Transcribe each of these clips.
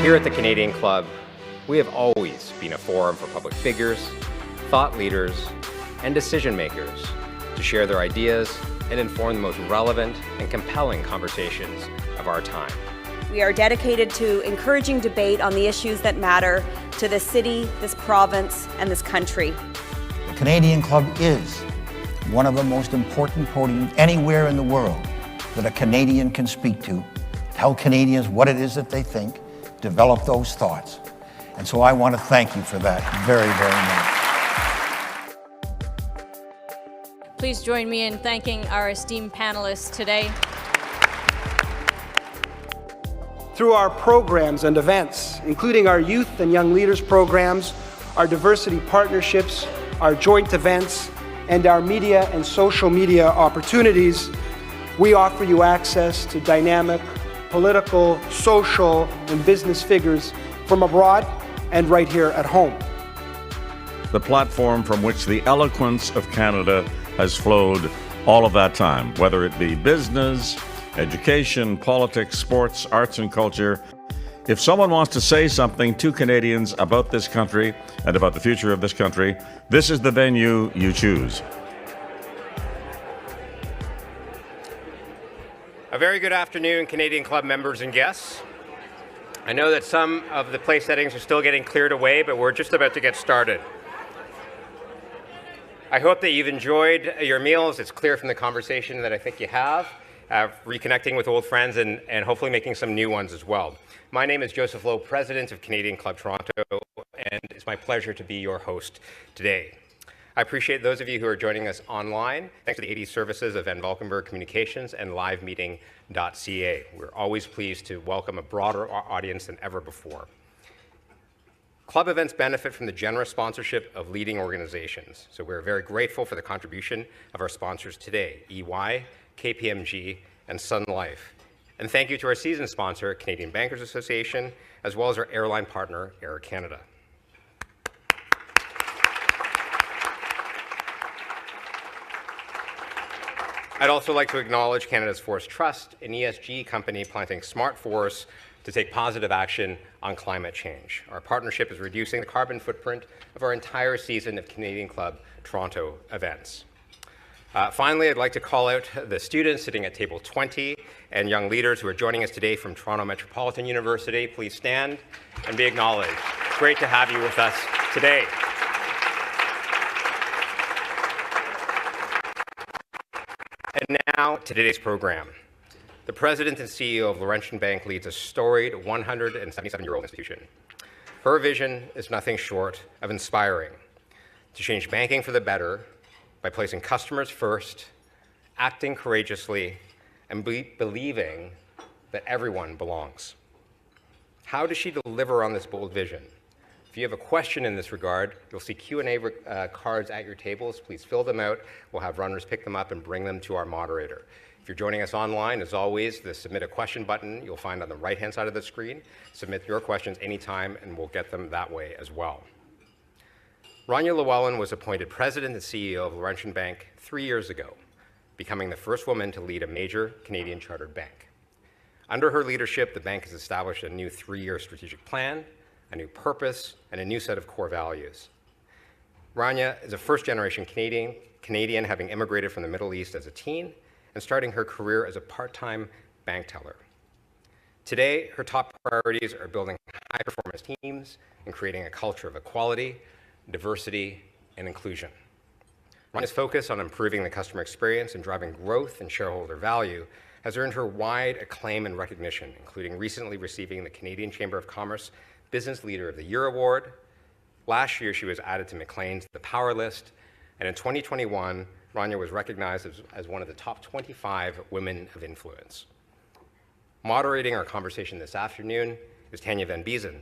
Here at the Canadian Club, we have always been a forum for public figures, thought leaders, and decision makers to share their ideas and inform the most relevant and compelling conversations of our time. We are dedicated to encouraging debate on the issues that matter to this city, this province, and this country. The Canadian Club is one of the most important podiums anywhere in the world that a Canadian can speak to, tell Canadians what it is that they think, develop those thoughts. And so I want to thank you for that very, very much. Please join me in thanking our esteemed panelists today. Through our programs and events, including our youth and young leaders programs, our diversity partnerships, our joint events, and our media and social media opportunities, we offer you access to dynamic political, social, and business figures from abroad and right here at home. The platform from which the eloquence of Canada has flowed all of that time, whether it be business, education, politics, sports, arts, and culture. If someone wants to say something to Canadians about this country and about the future of this country, this is the venue you choose. A very good afternoon, Canadian Club members and guests. I know that some of the place settings are still getting cleared away, but we're just about to get started. I hope that you've enjoyed your meals. It's clear from the conversation that I think you have, reconnecting with old friends and hopefully making some new ones as well. My name is Joseph Lowe, President of Canadian Club Toronto, and it's my pleasure to be your host today. I appreciate those of you who are joining us online, thanks to the 80 services of Van Valkenburg Communications and livemeeting.ca. We're always pleased to welcome a broader audience than ever before. Club events benefit from the generous sponsorship of leading organizations, so we're very grateful for the contribution of our sponsors today, EY, KPMG, and Sun Life. And thank you to our season sponsor, Canadian Bankers Association, as well as our airline partner, Air Canada. I'd also like to acknowledge Canada's Forest Trust, an ESG company planting smart forests to take positive action on climate change. Our partnership is reducing the carbon footprint of our entire season of Canadian Club Toronto events. Finally, I'd like to call out the students sitting at table 20 and young leaders who are joining us today from Toronto Metropolitan University. Please stand and be acknowledged. It's great to have you with us today. And now to today's program. The President and CEO of Laurentian Bank leads a storied 177-year-old institution. Her vision is nothing short of inspiring, to change banking for the better by placing customers first, acting courageously, and believing that everyone belongs. How does she deliver on this bold vision? If you have a question in this regard, you'll see Q&A cards at your tables. Please fill them out. We'll have runners pick them up and bring them to our moderator. If you're joining us online, as always, the Submit a Question button you'll find on the right-hand side of the screen. Submit your questions anytime, and we'll get them that way as well. Rania Llewellyn was appointed President and CEO of Laurentian Bank 3 years ago, becoming the first woman to lead a major Canadian chartered bank. Under her leadership, the bank has established a new 3-year strategic plan, a new purpose, and a new set of core values. Rania is a first-generation Canadian having immigrated from the Middle East as a teen and starting her career as a part-time bank teller. Today, her top priorities are building high-performance teams and creating a culture of equality, diversity, and inclusion. Rania's focus on improving the customer experience and driving growth and shareholder value has earned her wide acclaim and recognition, including recently receiving the Canadian Chamber of Commerce Business Leader of the Year Award. Last year, she was added to Maclean's The Power List, and in 2021, Rania was recognized as one of the top 25 women of influence. Moderating our conversation this afternoon is Tanya Van Biezen.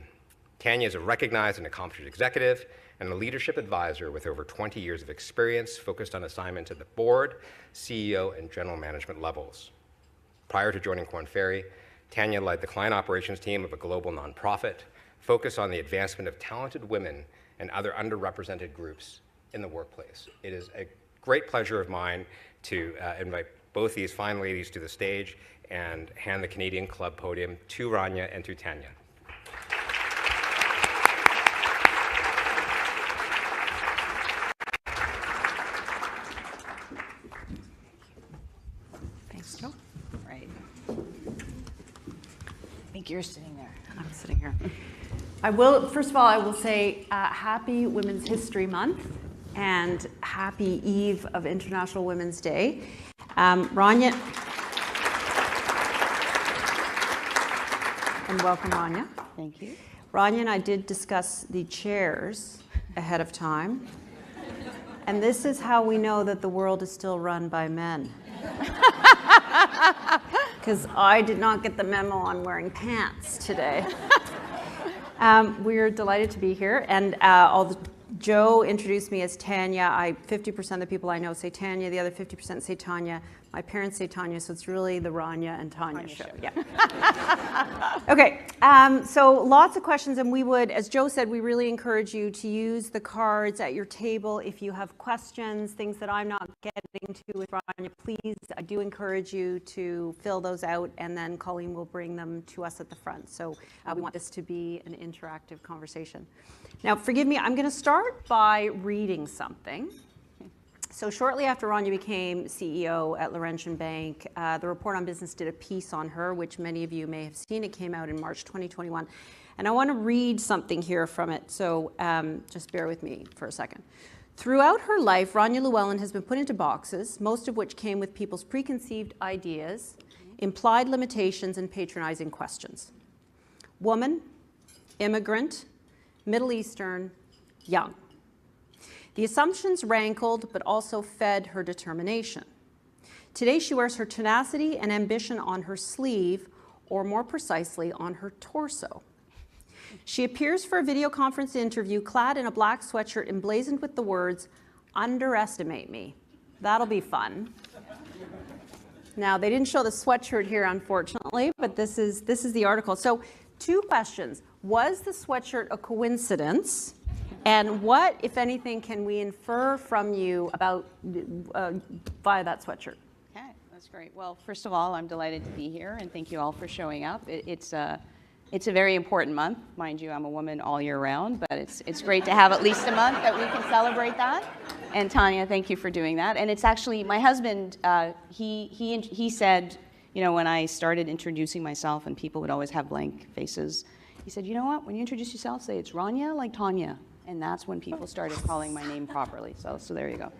Tanya is a recognized and accomplished executive and a leadership advisor with over 20 years of experience focused on assignments at the board, CEO, and general management levels. Prior to joining Korn Ferry, Tanya led the client operations team of a global nonprofit focused on the advancement of talented women and other underrepresented groups in the workplace. It is a great pleasure of mine to invite both these fine ladies to the stage and hand the Canadian Club podium to Rania and to Tanya. think you're sitting there. I'm sitting here. First of all, I will say happy Women's History Month and happy eve of International Women's Day. Rania, and welcome, Rania. Thank you. Rania and I did discuss the chairs ahead of time, and this is how we know that the world is still run by men. Because I did not get the memo on wearing pants today. We're delighted to be here, and Joe introduced me as Tanya. 50% of the people I know say Tanya, the other 50% say Tanya. My parents say Tanya, so it's really the Rania and Tanya show. Yeah. Okay, so lots of questions, and we would, as Joe said, we really encourage you to use the cards at your table if you have questions, things that I'm not getting to with Rania. Please, I do encourage you to fill those out, and then Colleen will bring them to us at the front. So we want this to be an interactive conversation. Now, forgive me, I'm going to start by reading something. So shortly after Rania became CEO at Laurentian Bank, the Report on Business did a piece on her, which many of you may have seen. It came out in March 2021. And I want to read something here from it, so just bear with me for a second. Throughout her life, Rania Llewellyn has been put into boxes, most of which came with people's preconceived ideas, implied limitations, and patronizing questions. Woman, immigrant, Middle Eastern, young. The assumptions rankled, but also fed her determination. Today, she wears her tenacity and ambition on her sleeve, or more precisely, on her torso. She appears for a video conference interview clad in a black sweatshirt emblazoned with the words, "Underestimate me." That'll be fun. Now, they didn't show the sweatshirt here, unfortunately, but this is the article. So, 2 questions. Was the sweatshirt a coincidence? And what, if anything, can we infer from you about via that sweatshirt? Okay, that's great. Well, first of all, I'm delighted to be here, and thank you all for showing up. It's a very important month. Mind you, I'm a woman all year round, but it's great to have at least a month that we can celebrate that. And Tanya, thank you for doing that. And it's actually, my husband, he said, you know, when I started introducing myself and people would always have blank faces, he said, you know what, when you introduce yourself, say it's Rania like Tanya. And that's when people started calling my name properly. So there you go.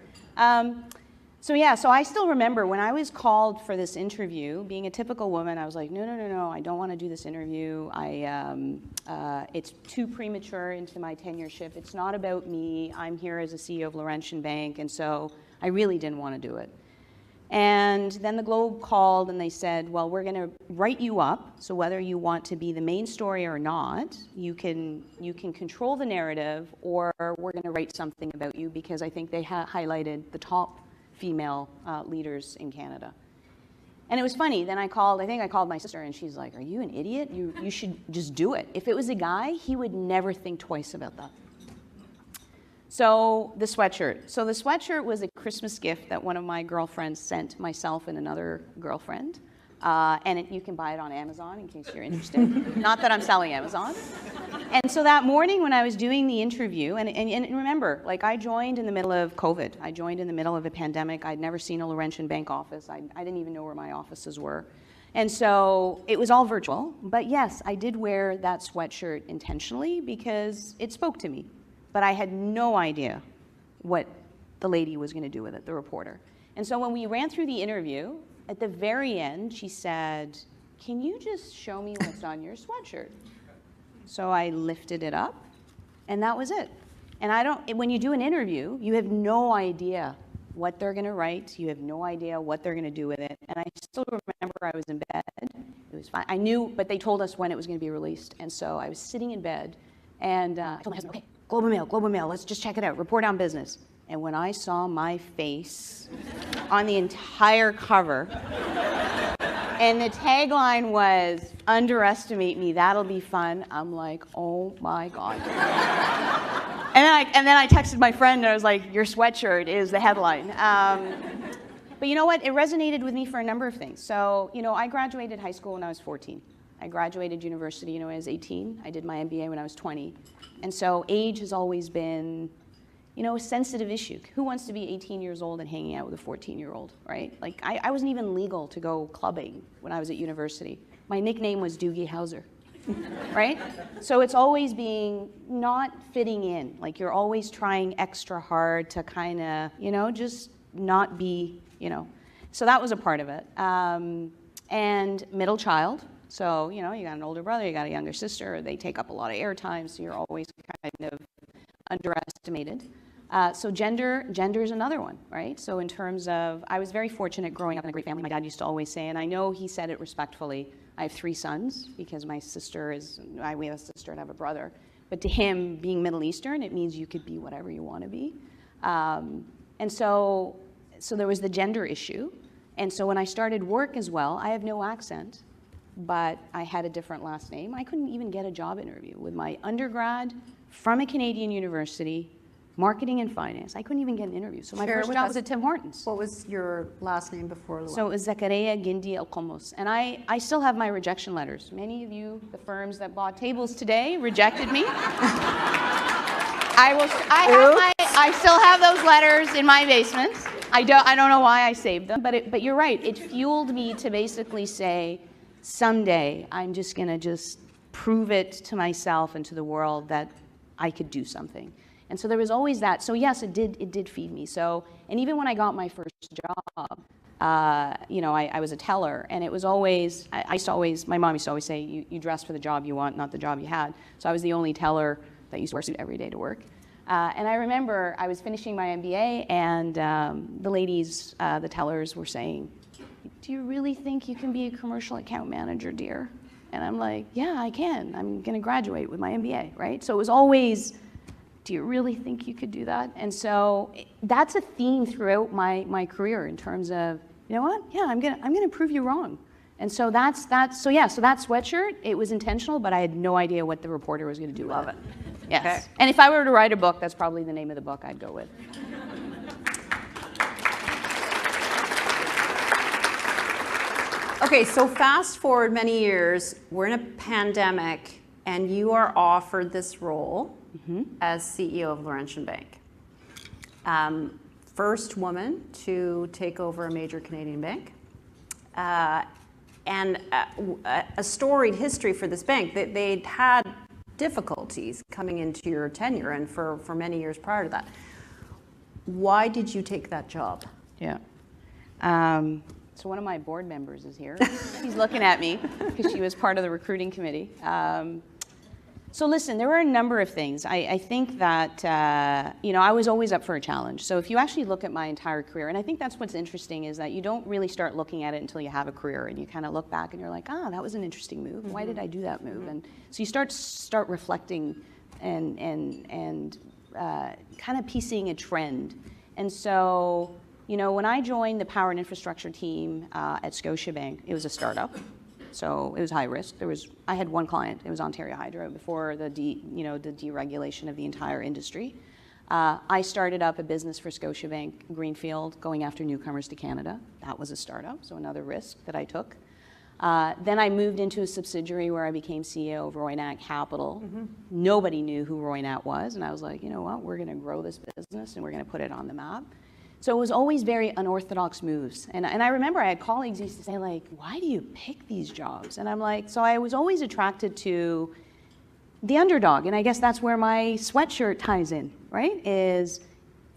So I still remember when I was called for this interview, being a typical woman, I was like, no, I don't want to do this interview. It's too premature into my tenureship. It's not about me. I'm here as a CEO of Laurentian Bank, and so I really didn't want to do it. And then the Globe called and they said, well, we're going to write you up, so whether you want to be the main story or not, you can control the narrative, or we're going to write something about you, because I think they highlighted the top female leaders in Canada. And it was funny, then I think I called my sister, and she's like, are you an idiot? You should just do it. If it was a guy, he would never think twice about that. So the sweatshirt. So the sweatshirt was a Christmas gift that one of my girlfriends sent myself and another girlfriend. And you can buy it on Amazon in case you're interested. Not that I'm selling Amazon. And so that morning when I was doing the interview, and remember, like, I joined in the middle of COVID. I joined in the middle of a pandemic. I'd never seen a Laurentian Bank office. I didn't even know where my offices were. And so it was all virtual. But yes, I did wear that sweatshirt intentionally because it spoke to me. But I had no idea what the lady was going to do with it, the reporter. And so when we ran through the interview, at the very end, she said, can you just show me what's on your sweatshirt? So I lifted it up, and that was it. And when you do an interview, you have no idea what they're going to write. You have no idea what they're going to do with it. And I still remember I was in bed. It was fine. I knew, but they told us when it was going to be released. And so I was sitting in bed, and I told my husband, okay, Globe and Mail, let's just check it out, Report on Business. And when I saw my face on the entire cover, and the tagline was, underestimate me, that'll be fun, I'm like, oh my God. And then I texted my friend, and I was like, your sweatshirt is the headline. But you know what, it resonated with me for a number of things. So, I graduated high school when I was 14. I graduated university when I was 18. I did my MBA when I was 20. And so age has always been, you know, a sensitive issue. Who wants to be 18 years old and hanging out with a 14-year-old, right? Like, I wasn't even legal to go clubbing when I was at university. My nickname was Doogie Howser, right? So it's always being not fitting in. Like, you're always trying extra hard to kind of, you know, just not be, you know. So that was a part of it. And middle child. So, you know, you got an older brother, you got a younger sister. They take up a lot of airtime, so you're always kind of underestimated. So gender is another one, right? So in terms of, I was very fortunate growing up in a great family. My dad used to always say, and I know he said it respectfully, I have 3 sons because my sister is, we have a sister and I have a brother. But to him, being Middle Eastern, it means you could be whatever you want to be. And so there was the gender issue. And so when I started work as well, I have no accent, but I had a different last name. I couldn't even get a job interview with my undergrad from a Canadian university, marketing and finance. I couldn't even get an interview. So my first job was at Tim Hortons. What was your last name before Llewellyn? So it was Zakaria Gindi El Qomos. And I still have my rejection letters. Many of you, the firms that bought tables today, rejected me. I still have those letters in my basement. I don't know why I saved them, but you're right. It fueled me to basically say, someday I'm just gonna prove it to myself and to the world that I could do something. And so there was always that. So yes, it did feed me. So, and even when I got my first job, you know, I was a teller, and it was always, my mom used to always say, you dress for the job you want, not the job you had. So I was the only teller that used to wear a suit every day to work. And I remember I was finishing my MBA, and the ladies, the tellers, were saying, "Do you really think you can be a commercial account manager, dear?" And I'm like, "Yeah, I can. I'm going to graduate with my MBA," right? So it was always, do you really think you could do that? And so that's a theme throughout my career in terms of, you know what? Yeah, I'm gonna prove you wrong. And so that sweatshirt, it was intentional, but I had no idea what the reporter was going to do with it. Love it. Yes. Okay. And if I were to write a book, that's probably the name of the book I'd go with. Okay, so fast forward many years, we're in a pandemic, and you are offered this role as CEO of Laurentian Bank. First woman to take over a major Canadian bank. And a storied history for this bank. They'd had difficulties coming into your tenure and for many years prior to that. Why did you take that job? Yeah. So one of my board members is here. He's looking at me because she was part of the recruiting committee. So listen, there were a number of things. I think that, you know, I was always up for a challenge. So if you actually look at my entire career, and I think that's what's interesting, is that you don't really start looking at it until you have a career, and you kind of look back and you're like, that was an interesting move. Why did I do that move? And so you start reflecting and kind of piecing a trend. And so, you know, when I joined the power and infrastructure team at Scotiabank, it was a startup. So it was high risk. I had one client. It was Ontario Hydro before the deregulation of the entire industry. I started up a business for Scotiabank Greenfield, going after newcomers to Canada. That was a startup, so another risk that I took. Then I moved into a subsidiary where I became CEO of Roynat Capital. Nobody knew who Roynat was, and I was like, you know what? We're going to grow this business and we're going to put it on the map. So it was always very unorthodox moves. And I remember I had colleagues who used to say, like, why do you pick these jobs? And I'm like, so I was always attracted to the underdog. And I guess that's where my sweatshirt ties in, right? Is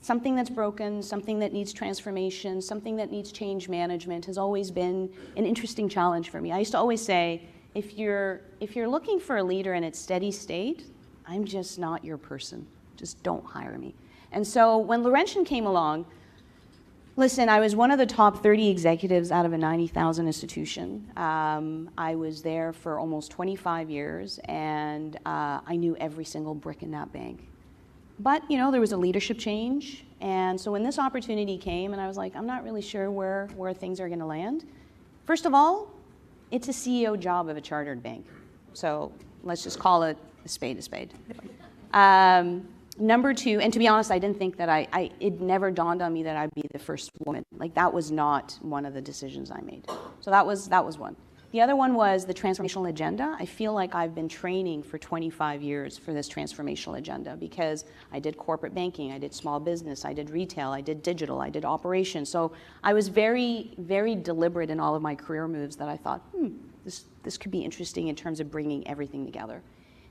something that's broken, something that needs transformation, something that needs change management has always been an interesting challenge for me. I used to always say, if you're looking for a leader in its steady state, I'm just not your person. Just don't hire me. And so when Laurentian came along, listen, I was one of the top 30 executives out of a 90,000 institution. I was there for almost 25 years, and I knew every single brick in that bank. But, you know, there was a leadership change, and so when this opportunity came, and I was like, I'm not really sure where things are going to land. First of all, it's a CEO job of a chartered bank. So let's just call it a spade a spade. Number two, and to be honest, I didn't think that it never dawned on me that I'd be the first woman. Like, that was not one of the decisions I made. So that was one. The other one was the transformational agenda. I feel like I've been training for 25 years for this transformational agenda because I did corporate banking, I did small business, I did retail, I did digital, I did operations. So I was very, very deliberate in all of my career moves that I thought, this could be interesting in terms of bringing everything together.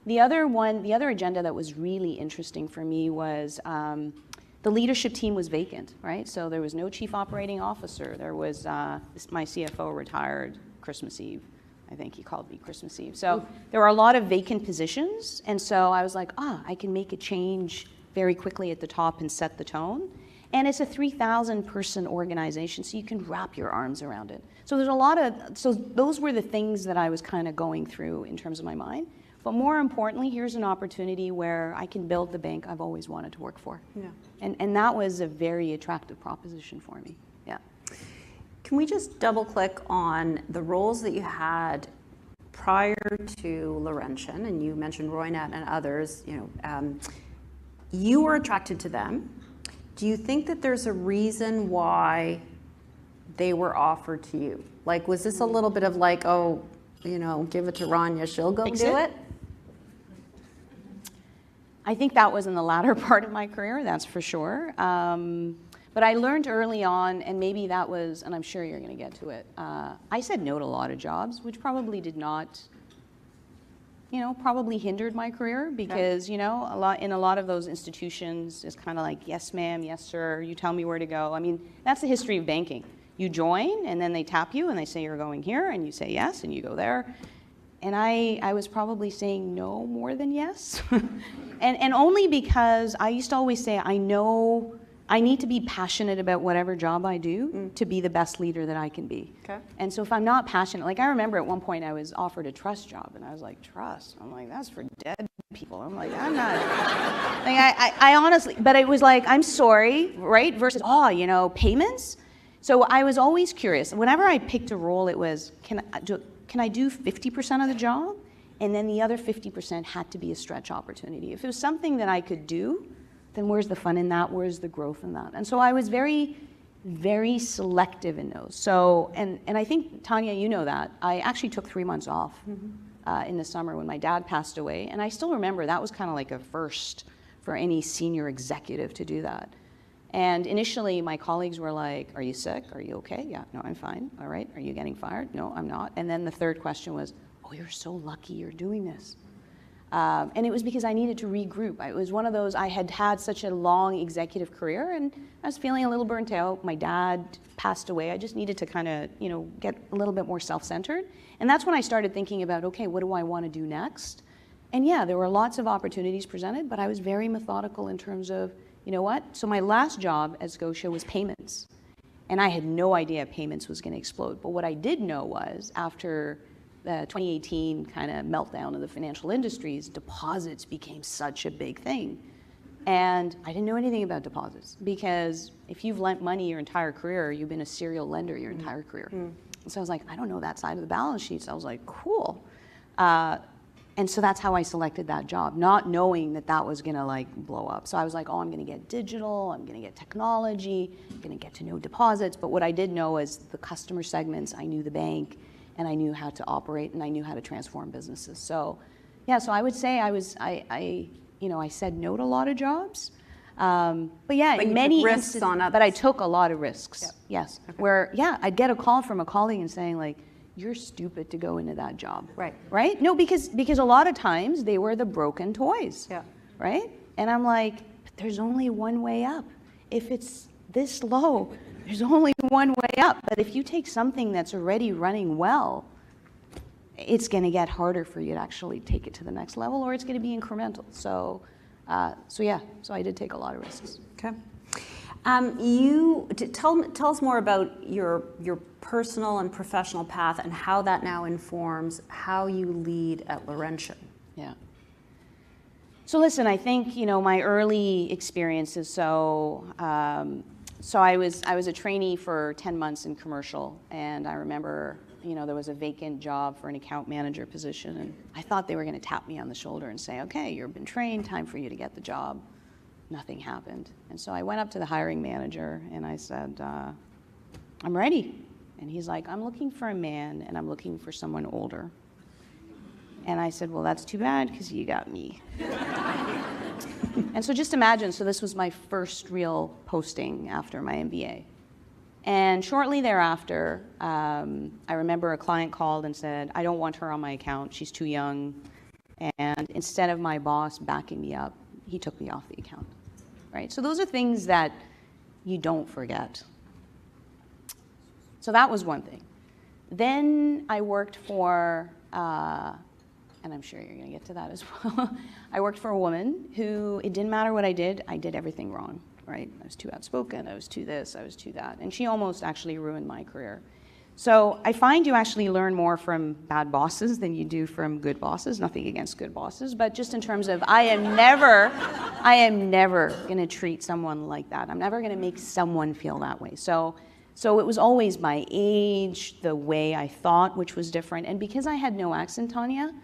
The other agenda that was really interesting for me was the leadership team was vacant, right? So there was no chief operating officer. There was, my CFO retired Christmas Eve. I think he called me Christmas Eve. So there were a lot of vacant positions. And so I was like, I can make a change very quickly at the top and set the tone. And it's a 3,000 person organization, so you can wrap your arms around it. So so those were the things that I was kind of going through in terms of my mind. But more importantly, here's an opportunity where I can build the bank I've always wanted to work for. Yeah. And that was a very attractive proposition for me. Yeah. Can we just double click on the roles that you had prior to Laurentian, and you mentioned Roynat and others, you were attracted to them. Do you think that there's a reason why they were offered to you? Like, was this a little bit of like, give it to Rania, she'll go do it? I think that was in the latter part of my career, that's for sure. But I learned early on, and maybe that was, and I'm sure you're going to get to it, I said no to a lot of jobs, which probably did not, probably hindered my career because, in a lot of those institutions, it's kind of like, yes, ma'am, yes, sir, you tell me where to go. I mean, that's the history of banking. You join, and then they tap you, and they say you're going here, and you say yes, and you go there. And I was probably saying no more than yes. and only because I used to always say, I know I need to be passionate about whatever job I do to be the best leader that I can be. Okay. And so if I'm not passionate, like I remember at one point I was offered a trust job, and I was like, trust? I'm like, that's for dead people. I'm like, I'm not. Like I honestly, but it was like, I'm sorry, right? Versus, payments. So I was always curious. Whenever I picked a role, it was, can I do 50% of the job? And then the other 50% had to be a stretch opportunity. If it was something that I could do, then where's the fun in that? Where's the growth in that? And so I was very, very selective in those. So, and I think, Tanya, you know that. I actually took 3 months off in the summer when my dad passed away. And I still remember that was kind of like a first for any senior executive to do that. And initially, my colleagues were like, are you sick? Are you okay? Yeah, no, I'm fine. All right, are you getting fired? No, I'm not. And then the third question was, oh, you're so lucky you're doing this. And it was because I needed to regroup. It was one of those, I had had such a long executive career, and I was feeling a little burnt out. My dad passed away. I just needed to kind of, get a little bit more self-centered. And that's when I started thinking about, okay, what do I want to do next? And yeah, there were lots of opportunities presented, but I was very methodical in terms of, you know what? So my last job at Scotia was payments. And I had no idea payments was going to explode. But what I did know was after the 2018 kind of meltdown of the financial industries, deposits became such a big thing. And I didn't know anything about deposits because if you've lent money your entire career, you've been a serial lender your entire career. So I was like, I don't know that side of the balance sheet. So I was like, cool. And so that's how I selected that job, not knowing that that was gonna like blow up. So I was like, oh, I'm gonna get digital, I'm gonna get technology, I'm gonna get to know deposits. But what I did know is the customer segments, I knew the bank, and I knew how to operate, and I knew how to transform businesses. So yeah, so I would say I said no to a lot of jobs. But yeah, but in many instances, but I took a lot of risks, Yep. yes. Okay. Where, yeah, I'd get a call from a colleague and saying like, you're stupid to go into that job. Right. Right? No, because a lot of times they were the broken toys. Yeah. Right? And I'm like, but there's only one way up. If it's this low, there's only one way up. But if you take something that's already running well, it's going to get harder for you to actually take it to the next level, or it's going to be incremental. So I did take a lot of risks. Okay. Tell us more about your personal and professional path and how that now informs how you lead at Laurentian. Yeah. So listen, I think my early experiences. So I was a trainee for 10 months in commercial, and I remember there was a vacant job for an account manager position, and I thought they were going to tap me on the shoulder and say, okay, you've been trained, time for you to get the job. Nothing happened. And so I went up to the hiring manager and I said, I'm ready. And he's like, I'm looking for a man, and I'm looking for someone older. And I said, well, that's too bad, because you got me. And so just imagine, so this was my first real posting after my MBA. And shortly thereafter, I remember a client called and said, I don't want her on my account, she's too young. And instead of my boss backing me up, he took me off the account, right? So those are things that you don't forget. So that was one thing. Then I worked for, and I'm sure you're going to get to that as well. I worked for a woman who, it didn't matter what I did everything wrong, right? I was too outspoken, I was too this, I was too that. And she almost actually ruined my career. So I find you actually learn more from bad bosses than you do from good bosses. Nothing against good bosses, but just in terms of I am never going to treat someone like that. I'm never going to make someone feel that way. So it was always my age, the way I thought, which was different. And because I had no accent, Tanya,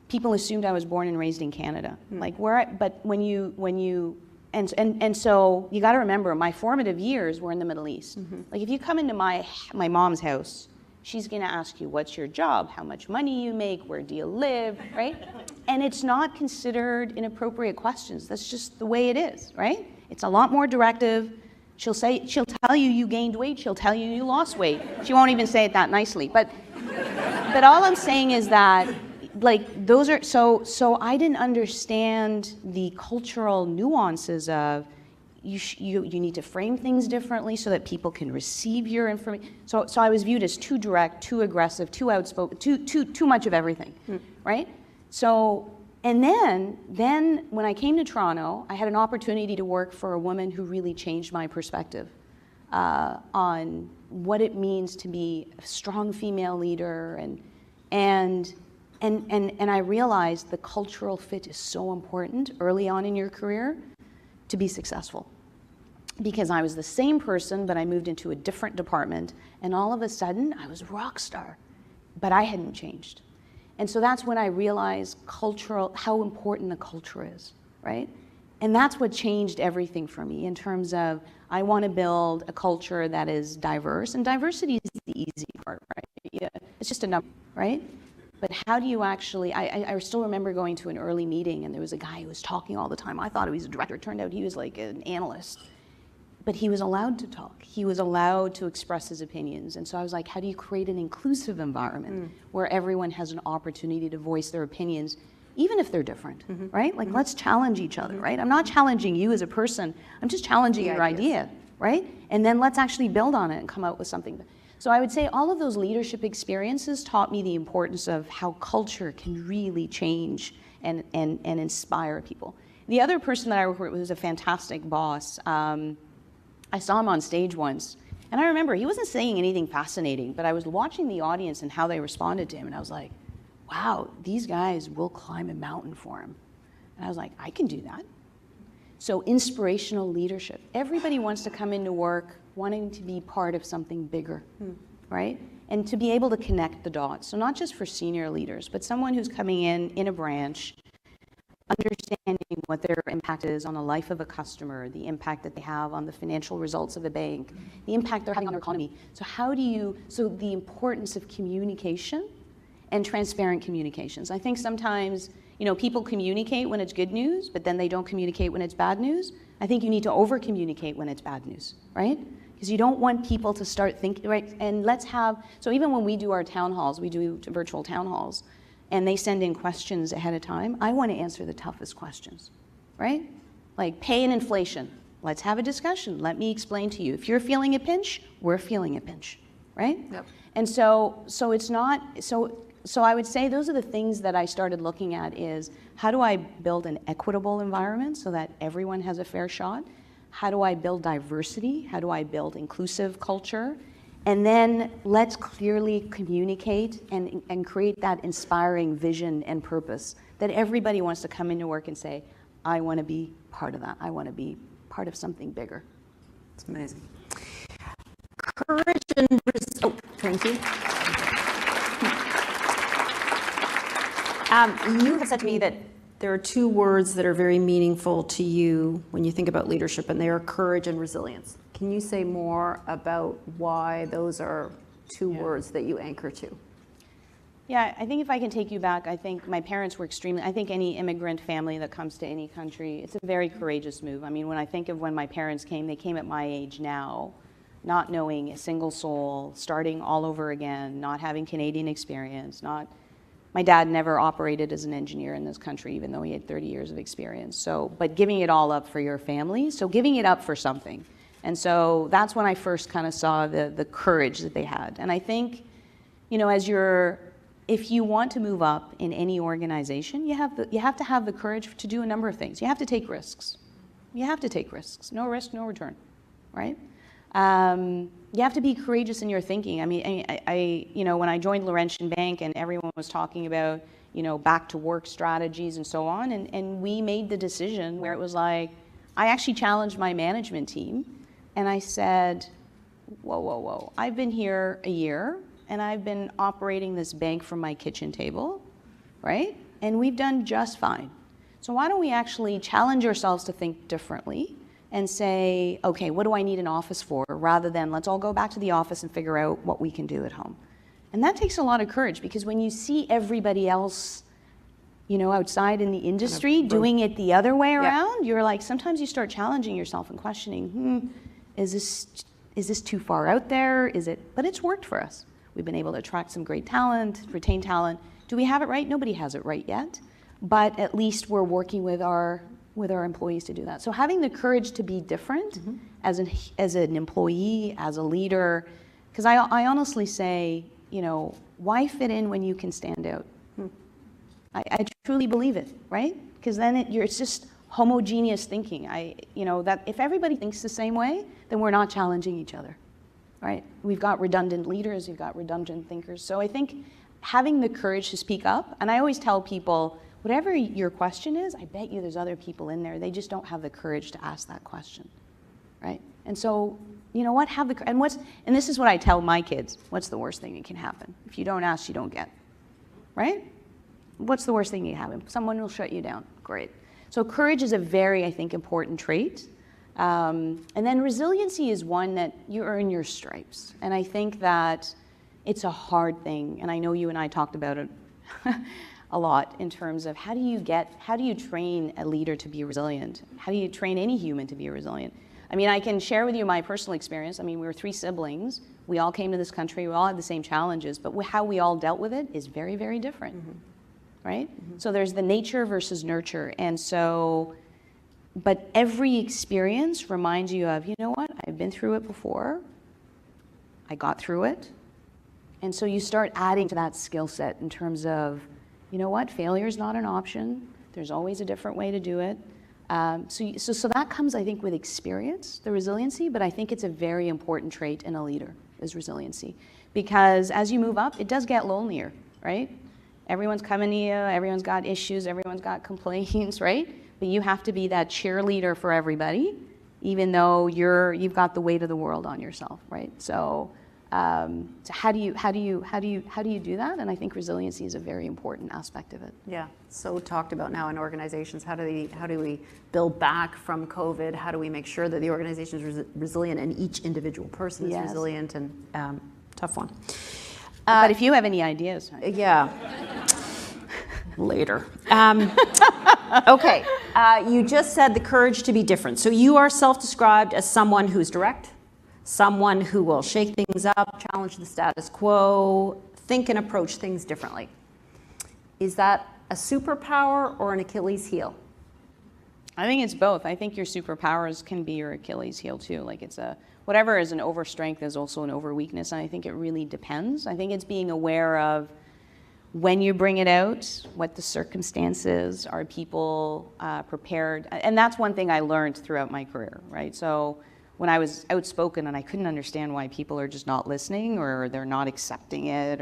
people assumed I was born and raised in Canada. Like but so you got to remember, my formative years were in the Middle East. Like if you come into my mom's house, she's going to ask you, what's your job? How much money you make? Where do you live? Right? And it's not considered inappropriate questions. That's just the way it is, right? It's a lot more directive. She'll tell you you gained weight. She'll tell you you lost weight. She won't even say it that nicely. But all I'm saying is that, like, those are, so I didn't understand the cultural nuances of you need to frame things differently so that people can receive your information. So I was viewed as too direct, too aggressive, too outspoken, too much of everything, right? So, and then when I came to Toronto, I had an opportunity to work for a woman who really changed my perspective on what it means to be a strong female leader, and I realized the cultural fit is so important early on in your career to be successful. Because I was the same person, but I moved into a different department, and all of a sudden I was a rock star, but I hadn't changed. And so that's when I realized how important the culture is, right? And that's what changed everything for me in terms of I want to build a culture that is diverse, and diversity is the easy part, right? Yeah, it's just a number, right? But how do you actually, I still remember going to an early meeting and there was a guy who was talking all the time. I thought he was a director. It turned out he was like an analyst. But he was allowed to talk. He was allowed to express his opinions. And so I was like, how do you create an inclusive environment where everyone has an opportunity to voice their opinions, even if they're different, right? Like, let's challenge each other, right? I'm not challenging you as a person. I'm just challenging your idea, right? And then let's actually build on it and come out with something. So I would say all of those leadership experiences taught me the importance of how culture can really change and inspire people. The other person that I worked with was a fantastic boss. I saw him on stage once, and I remember he wasn't saying anything fascinating, but I was watching the audience and how they responded to him, and I was like, wow, these guys will climb a mountain for him. And I was like, I can do that. So inspirational leadership. Everybody wants to come into work wanting to be part of something bigger, right? And to be able to connect the dots. So not just for senior leaders, but someone who's coming in a branch, understanding what their impact is on the life of a customer, the impact that they have on the financial results of a bank, the impact they're having on their economy. So the importance of communication and transparent communications. I think sometimes, people communicate when it's good news, but then they don't communicate when it's bad news. I think you need to over-communicate when it's bad news, right? Because you don't want people to start thinking, right? And so even when we do our town halls, we do virtual town halls, and they send in questions ahead of time, I want to answer the toughest questions, right? Like pay and inflation. Let's have a discussion. Let me explain to you. If you're feeling a pinch, we're feeling a pinch, right? Yep. And so it's not, so I would say those are the things that I started looking at is how do I build an equitable environment so that everyone has a fair shot? How do I build diversity? How do I build inclusive culture? And then let's clearly communicate and create that inspiring vision and purpose that everybody wants to come into work and say, I want to be part of that. I want to be part of something bigger. It's amazing. Courage and thank you. You have said to me that there are two words that are very meaningful to you when you think about leadership, and they are courage and resilience. Can you say more about why those are two words that you anchor to? Yeah, I think if I can take you back, I think my parents were I think any immigrant family that comes to any country, it's a very courageous move. I mean, when I think of when my parents came, they came at my age now, not knowing a single soul, starting all over again, not having Canadian experience, my dad never operated as an engineer in this country, even though he had 30 years of experience. So, but giving it all up for your family, so giving it up for something. And so that's when I first kind of saw the courage that they had. And I think, you know, if you want to move up in any organization, you have to have the courage to do a number of things. You have to take risks. You have to take risks. No risk, no return, right? You have to be courageous in your thinking. I mean, you know, when I joined Laurentian Bank and everyone was talking about, you know, back to work strategies and so on, and we made the decision where it was like, I actually challenged my management team and I said, whoa, I've been here a year and I've been operating this bank from my kitchen table, right? And we've done just fine. So why don't we actually challenge ourselves to think differently and say, okay, what do I need an office for? Rather than let's all go back to the office and figure out what we can do at home. And that takes a lot of courage, because when you see everybody else, you know, outside in the industry doing it the other way around, you're like, sometimes you start challenging yourself and questioning, is this too far out there? But it's worked for us. We've been able to attract some great talent, retain talent. Do we have it right? Nobody has it right yet, but at least we're working with our employees to do that. So having the courage to be different as an employee, as a leader, because I honestly say, you know, why fit in when you can stand out? I truly believe it, right? Because then it's just homogeneous thinking. You know, that if everybody thinks the same way, then we're not challenging each other, right? We've got redundant leaders, we've got redundant thinkers. So I think having the courage to speak up, and I always tell people, whatever your question is, I bet you there's other people in there, they just don't have the courage to ask that question, right? And so, you know what, and this is what I tell my kids, what's the worst thing that can happen? If you don't ask, you don't get, right? What's the worst thing that can happen? Someone will shut you down, great. So courage is a very, I think, important trait. And then resiliency is one that you earn your stripes. And I think that it's a hard thing, and I know you and I talked about it a lot in terms of how do you train a leader to be resilient? How do you train any human to be resilient? I mean, I can share with you my personal experience. I mean, we were 3 siblings. We all came to this country. We all had the same challenges, but how we all dealt with it is very, very different, right? So there's the nature versus nurture. And so, but every experience reminds you of, you know what, I've been through it before. I got through it. And so you start adding to that skill set in terms of, you know what, failure is not an option. There's always a different way to do it. So that comes, I think, with experience, the resiliency, but I think it's a very important trait in a leader, is resiliency. Because as you move up, it does get lonelier, right? Everyone's coming to you, everyone's got issues, everyone's got complaints, right? But you have to be that cheerleader for everybody, even though you've got the weight of the world on yourself, right? So how do you do that? And I think resiliency is a very important aspect of it. Yeah, so talked about now in organizations. How do we build back from COVID? How do we make sure that the organization is resilient and each individual person is resilient? And tough one. But if you have any ideas, yeah, later. Okay, you just said the courage to be different. So you are self-described as someone who's direct, someone who will shake things up, challenge the status quo, think and approach things differently. Is that a superpower or an Achilles heel? I think it's both. I think your superpowers can be your Achilles heel too. Like whatever is an overstrength is also an overweakness, and I think it really depends. I think it's being aware of when you bring it out, what the circumstances, are people prepared? And that's one thing I learned throughout my career, right? So when I was outspoken and I couldn't understand why people are just not listening or they're not accepting it,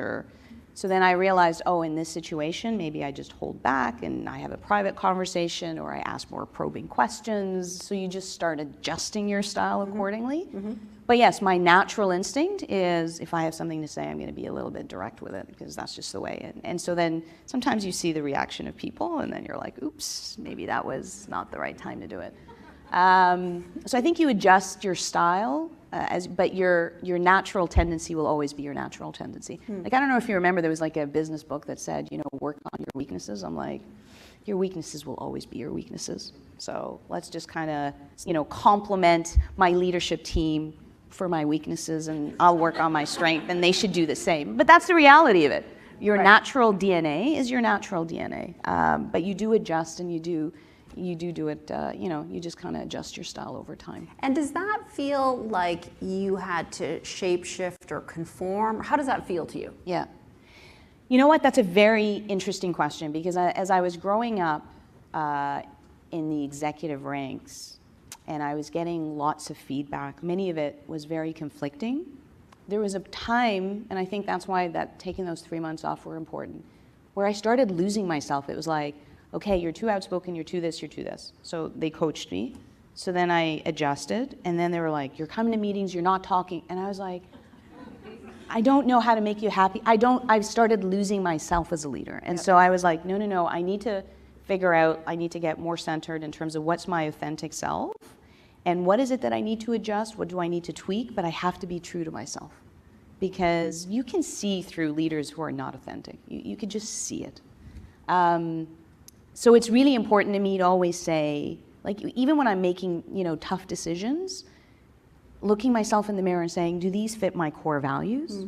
so then I realized, in this situation, maybe I just hold back and I have a private conversation or I ask more probing questions. So you just start adjusting your style accordingly. But yes, my natural instinct is if I have something to say, I'm going to be a little bit direct with it because that's just the way. And so then sometimes you see the reaction of people and then you're like, oops, maybe that was not the right time to do it. So I think you adjust your style, but your natural tendency will always be your natural tendency. Like, I don't know if you remember, there was like a business book that said, work on your weaknesses. I'm like, your weaknesses will always be your weaknesses. So let's just kind of, compliment my leadership team for my weaknesses, and I'll work on my strength, and they should do the same. But that's the reality of it. Your natural DNA is your natural DNA, but you do adjust, and you do it, you just kind of adjust your style over time. And does that feel like you had to shapeshift or conform? How does that feel to you? Yeah. You know what? That's a very interesting question, because as I was growing up in the executive ranks, and I was getting lots of feedback, many of it was very conflicting. There was a time, and I think that's why taking those 3 months off were important, where I started losing myself. It was like, okay, you're too outspoken, you're too this, you're too this. So they coached me. So then I adjusted, and then they were like, you're coming to meetings, you're not talking. And I was like, I don't know how to make you happy. I've started losing myself as a leader. And so I was like, no, I need to figure out, I need to get more centered in terms of what's my authentic self, and what is it that I need to adjust, what do I need to tweak, but I have to be true to myself. Because you can see through leaders who are not authentic. You can just see it. So it's really important to me to always say, like, even when I'm making, tough decisions, looking myself in the mirror and saying, do these fit my core values?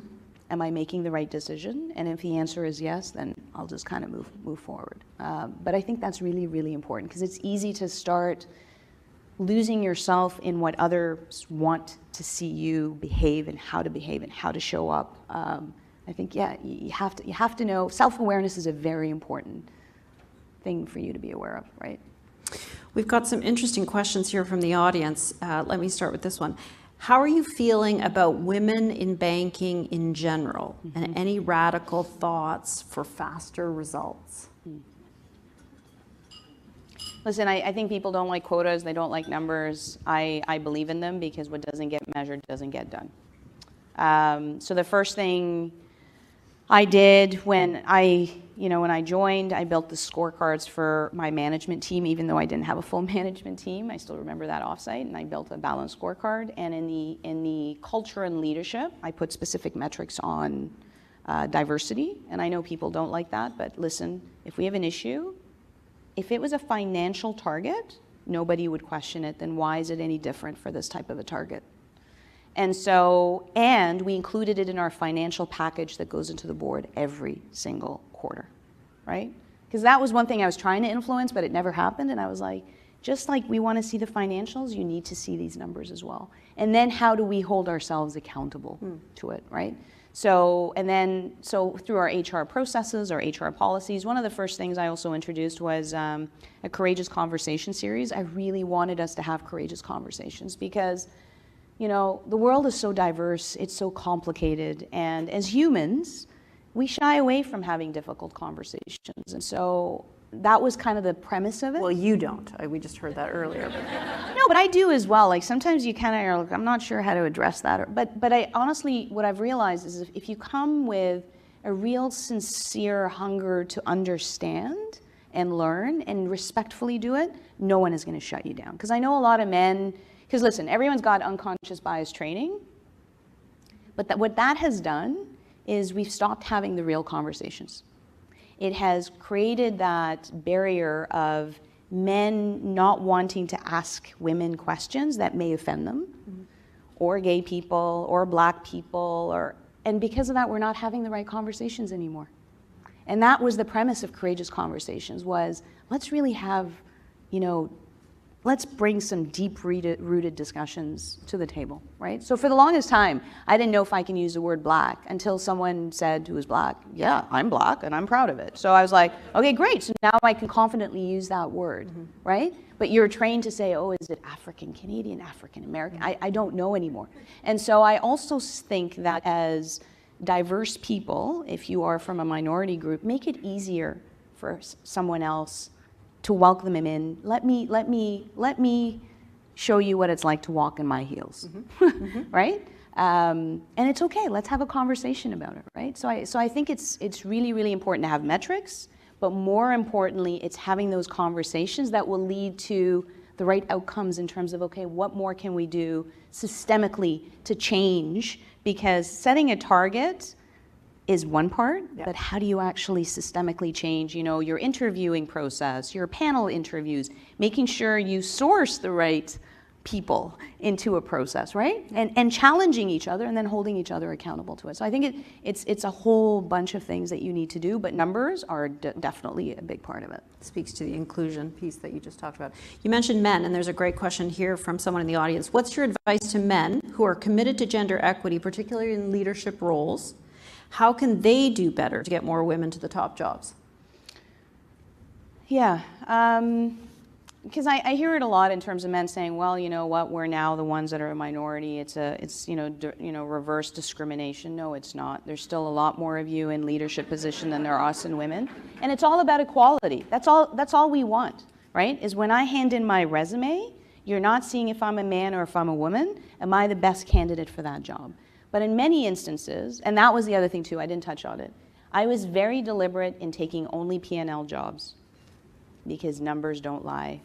Am I making the right decision? And if the answer is yes, then I'll just kind of move forward. But I think that's really, really important, because it's easy to start losing yourself in what others want to see you behave and how to show up. I think, you have to know, self-awareness is a very important thing for you to be aware of, right? We've got some interesting questions here from the audience. Let me start with this one. How are you feeling about women in banking in general, and any radical thoughts for faster results? Listen, I think people don't like quotas, they don't like numbers. I believe in them, because what doesn't get measured doesn't get done. So the first thing I did when I joined, I built the scorecards for my management team, even though I didn't have a full management team. I still remember that offsite, and I built a balanced scorecard. And in the culture and leadership, I put specific metrics on diversity. And I know people don't like that, but listen, if we have an issue, if it was a financial target, nobody would question it. Then why is it any different for this type of a target? And we included it in our financial package that goes into the board every single quarter, right? Because that was one thing I was trying to influence, but it never happened. And I was like, just like we want to see the financials, you need to see these numbers as well. And then how do we hold ourselves accountable to it, right? So through our HR processes, our HR policies, one of the first things I also introduced was a courageous conversation series. I really wanted us to have courageous conversations, because the world is so diverse, it's so complicated, and as humans, we shy away from having difficult conversations. And so that was kind of the premise of it. Well, you don't. We just heard that earlier. No, but I do as well. Like, sometimes you kind of are like, I'm not sure how to address that. But I honestly, what I've realized is if you come with a real sincere hunger to understand and learn and respectfully do it, no one is going to shut you down. Because I know a lot of men, because listen, everyone's got unconscious bias training, but what that has done is we've stopped having the real conversations. It has created that barrier of men not wanting to ask women questions that may offend them, or gay people, or black people, and because of that, we're not having the right conversations anymore. And that was the premise of Courageous Conversations, was let's really have, let's bring some deep-rooted discussions to the table, right? So for the longest time, I didn't know if I can use the word black until someone said who was black, yeah, I'm black and I'm proud of it. So I was like, okay, great. So now I can confidently use that word, right? But you're trained to say, oh, is it African Canadian, African American? I don't know anymore. And so I also think that as diverse people, if you are from a minority group, make it easier for someone else to welcome them in. Let me show you what it's like to walk in my heels, right? And it's okay. Let's have a conversation about it, right? So I think it's really, really important to have metrics, but more importantly, it's having those conversations that will lead to the right outcomes in terms of, okay, what more can we do systemically to change? Because setting a target is one part, but how do you actually systemically change, your interviewing process, your panel interviews, making sure you source the right people into a process, right? And challenging each other and then holding each other accountable to it. So I think it's a whole bunch of things that you need to do, but numbers are definitely a big part of it. Speaks to the inclusion piece that you just talked about. You mentioned men, and there's a great question here from someone in the audience. What's your advice to men who are committed to gender equity, particularly in leadership roles? How can they do better to get more women to the top jobs? Yeah. Because I hear it a lot in terms of men saying, well, you know what, we're now the ones that are a minority. It's reverse discrimination. No, it's not. There's still a lot more of you in leadership position than there are us and women. And it's all about equality. That's all we want, right? Is when I hand in my resume, you're not seeing if I'm a man or if I'm a woman. Am I the best candidate for that job? But in many instances, and that was the other thing too, I didn't touch on it. I was very deliberate in taking only P&L jobs because numbers don't lie.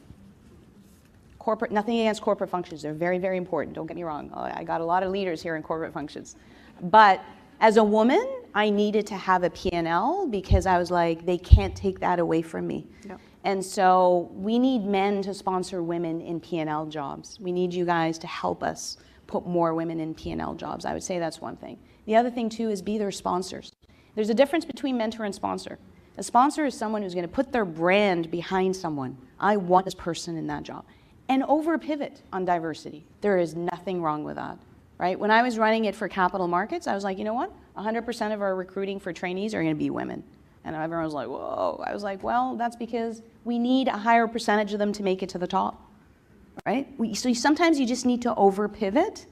Nothing against corporate functions. They're very, very important. Don't get me wrong. I got a lot of leaders here in corporate functions. But as a woman, I needed to have a P&L because I was like, they can't take that away from me. Yep. And so we need men to sponsor women in P&L jobs. We need you guys to help us put more women in P&L jobs. I would say that's one thing. The other thing too is be their sponsors. There's a difference between mentor and sponsor. A sponsor is someone who's going to put their brand behind someone. I want this person in that job. And over pivot on diversity. There is nothing wrong with that, right? When I was running it for capital markets, I was like, you know what? 100% of our recruiting for trainees are going to be women. And everyone was like, whoa. I was like, well, that's because we need a higher percentage of them to make it to the top, right? So sometimes you just need to over pivot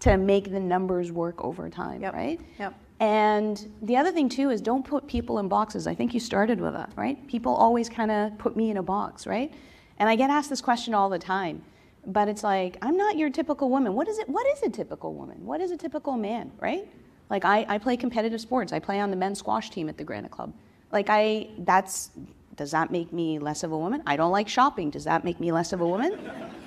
to make the numbers work over time, right? Yep. And the other thing too is don't put people in boxes. I think you started with that, right? People always kind of put me in a box, right? And I get asked this question all the time, but it's like, I'm not your typical woman. What is a typical woman? What is a typical man, right? Like I play competitive sports. I play on the men's squash team at the Granite Club. Like does that make me less of a woman? I don't like shopping. Does that make me less of a woman?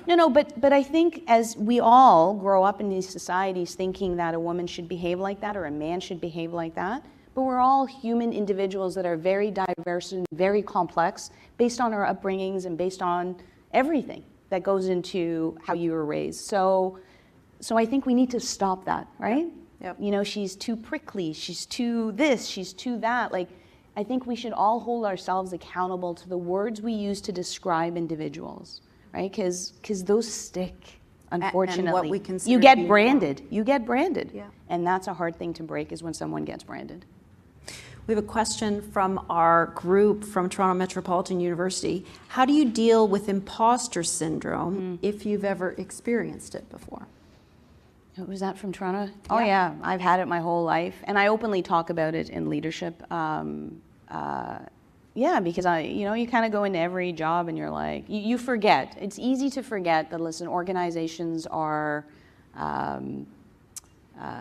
No, but I think as we all grow up in these societies thinking that a woman should behave like that or a man should behave like that, but we're all human individuals that are very diverse and very complex based on our upbringings and based on everything that goes into how you were raised. So I think we need to stop that, right? Yep. You know, she's too prickly, she's too this, she's too that. Like, I think we should all hold ourselves accountable to the words we use to describe individuals, right? Because those stick, unfortunately. And what we consider you get branded. You get branded. Yeah. And that's a hard thing to break is when someone gets branded. We have a question from our group from Toronto Metropolitan University. How do you deal with imposter syndrome if you've ever experienced it before? Was that from Toronto? Yeah. Oh yeah, I've had it my whole life. And I openly talk about it in leadership. Yeah, because you kind of go into every job and you're like, you forget. It's easy to forget that, listen, organizations are,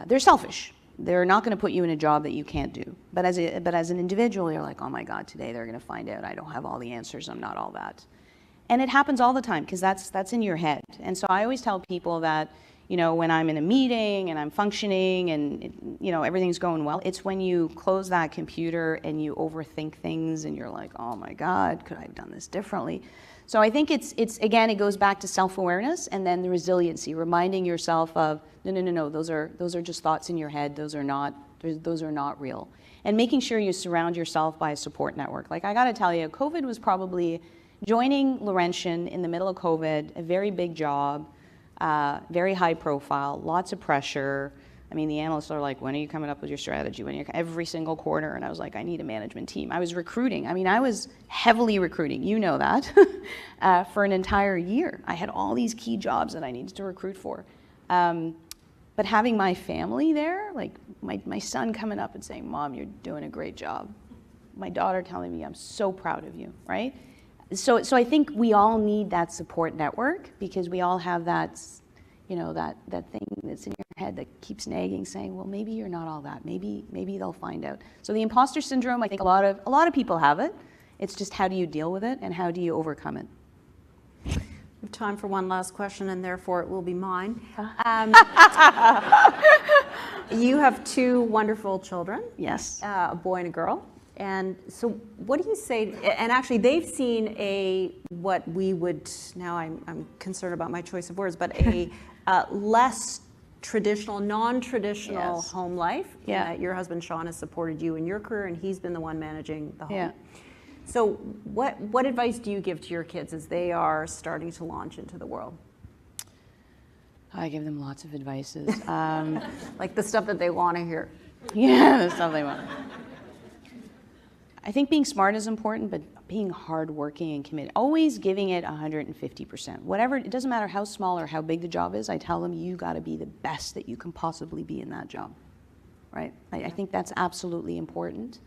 they're selfish. They're not going to put you in a job that you can't do. But as an individual, you're like, oh my God, today they're going to find out I don't have all the answers. I'm not all that. And it happens all the time because that's in your head. And so I always tell people that, when I'm in a meeting and I'm functioning and, everything's going well, it's when you close that computer and you overthink things and you're like, oh my God, could I have done this differently? So I think it's again, it goes back to self-awareness and then the resiliency, reminding yourself of, no, those are just thoughts in your head. Those are not real. And making sure you surround yourself by a support network. Like I gotta tell you, COVID was probably joining Laurentian in the middle of COVID, a very big job, very high profile, lots of pressure. I mean, the analysts are like, when are you coming up with your strategy? Every single quarter. And I was like, I need a management team. I was recruiting. I mean, I was heavily recruiting. You know that. For an entire year. I had all these key jobs that I needed to recruit for. But having my family there, like my son coming up and saying, Mom, you're doing a great job. My daughter telling me, I'm so proud of you, right? So I think we all need that support network because we all have that, that thing that's in your head that keeps nagging, saying, well, maybe you're not all that. Maybe they'll find out. So the imposter syndrome, I think a lot of people have it. It's just how do you deal with it and how do you overcome it? We've time for one last question, and therefore it will be mine. You have two wonderful children. Yes. A boy and a girl. And so what do you say, and actually they've seen what we would, now I'm concerned about my choice of words, but a less traditional, non-traditional Yes. home life. Yeah. Your husband Sean has supported you in your career, and he's been the one managing the home. Yeah. So what advice do you give to your kids as they are starting to launch into the world? I give them lots of advices. Like the stuff that they want to hear. Yeah, that's something they want. I think being smart is important, but being hardworking and committed, always giving it 150%. Whatever, it doesn't matter how small or how big the job is, I tell them you got to be the best that you can possibly be in that job, right? I think that's absolutely important.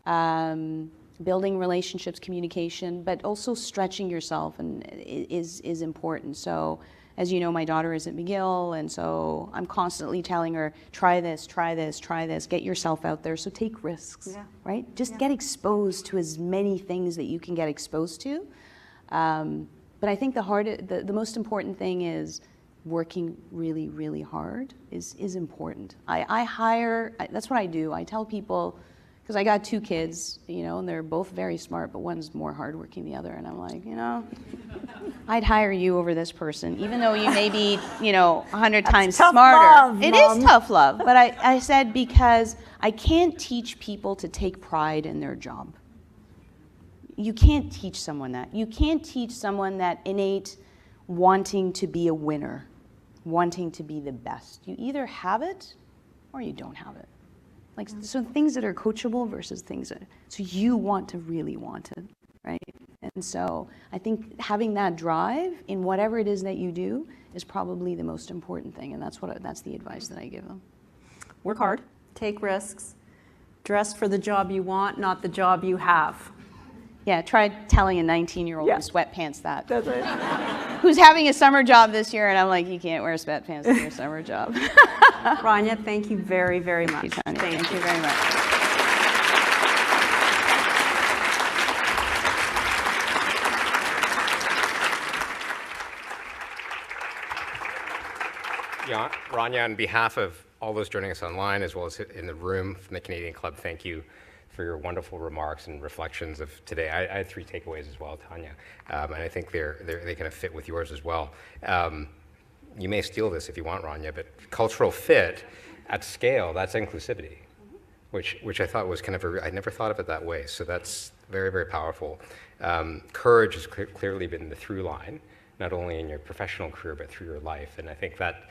Building relationships, communication, but also stretching yourself is important. So, as you know, my daughter is at McGill, and so I'm constantly telling her, try this, try this, try this, get yourself out there. So take risks, right? Just get exposed to as many things that you can get exposed to. But I think the most important thing is working really, really hard is important. That's what I do. I tell people, because I got two kids, and they're both very smart, but one's more hardworking than the other. And I'm like, I'd hire you over this person, even though you may be, 100 times tough smarter. love, It Mom. is tough love. But I said, because I can't teach people to take pride in their job. You can't teach someone that. You can't teach someone that innate wanting to be a winner, wanting to be the best. You either have it or you don't have it. Like, so things that are coachable versus things that, so you want to really want it, right? And so I think having that drive in whatever it is that you do is probably the most important thing, and that's the advice that I give them. Work hard, take risks, dress for the job you want, not the job you have. Yeah, try telling a 19-year-old in sweatpants that. That's it. Who's having a summer job this year, and I'm like, you can't wear sweatpants to your summer job. Rania, thank you very, very much. Thank you very much. Yeah, Rania, on behalf of all those joining us online, as well as in the room from the Canadian Club, thank you for your wonderful remarks and reflections of today. I had three takeaways as well, Tanya, and I think they kind of fit with yours as well. You may steal this if you want, Rania, but cultural fit at scale, that's inclusivity, which I thought was kind of I never thought of it that way. So that's very, very powerful. Courage has clearly been the through line, not only in your professional career, but through your life. And I think that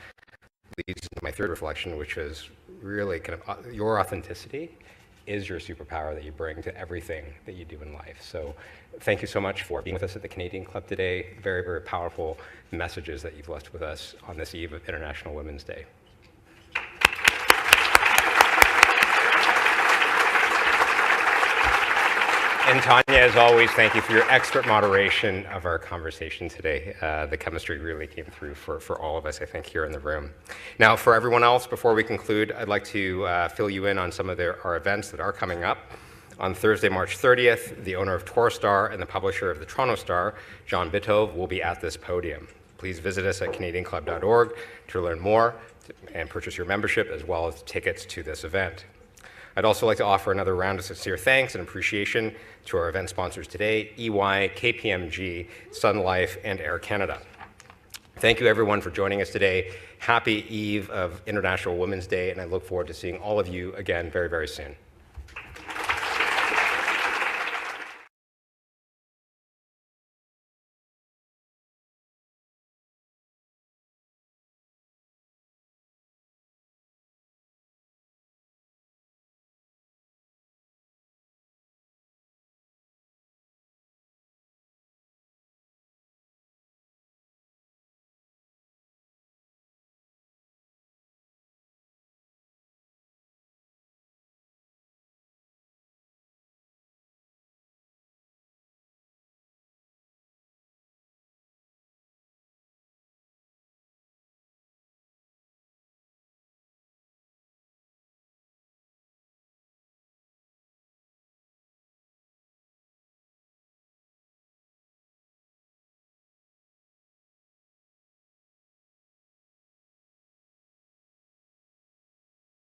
leads to my third reflection, which was really kind of your authenticity is your superpower that you bring to everything that you do in life. So thank you so much for being with us at the Canadian Club today. Very, very powerful messages that you've left with us on this eve of International Women's Day. And Tanya, as always, thank you for your expert moderation of our conversation today. The chemistry really came through for all of us, I think, here in the room. Now, for everyone else, before we conclude, I'd like to fill you in on some of our events that are coming up. On Thursday, March 30th, the owner of Torstar and the publisher of the Toronto Star, John Bitove, will be at this podium. Please visit us at canadianclub.org to learn more and purchase your membership, as well as tickets to this event. I'd also like to offer another round of sincere thanks and appreciation to our event sponsors today, EY, KPMG, Sun Life, and Air Canada. Thank you, everyone, for joining us today. Happy eve of International Women's Day, and I look forward to seeing all of you again very, very soon.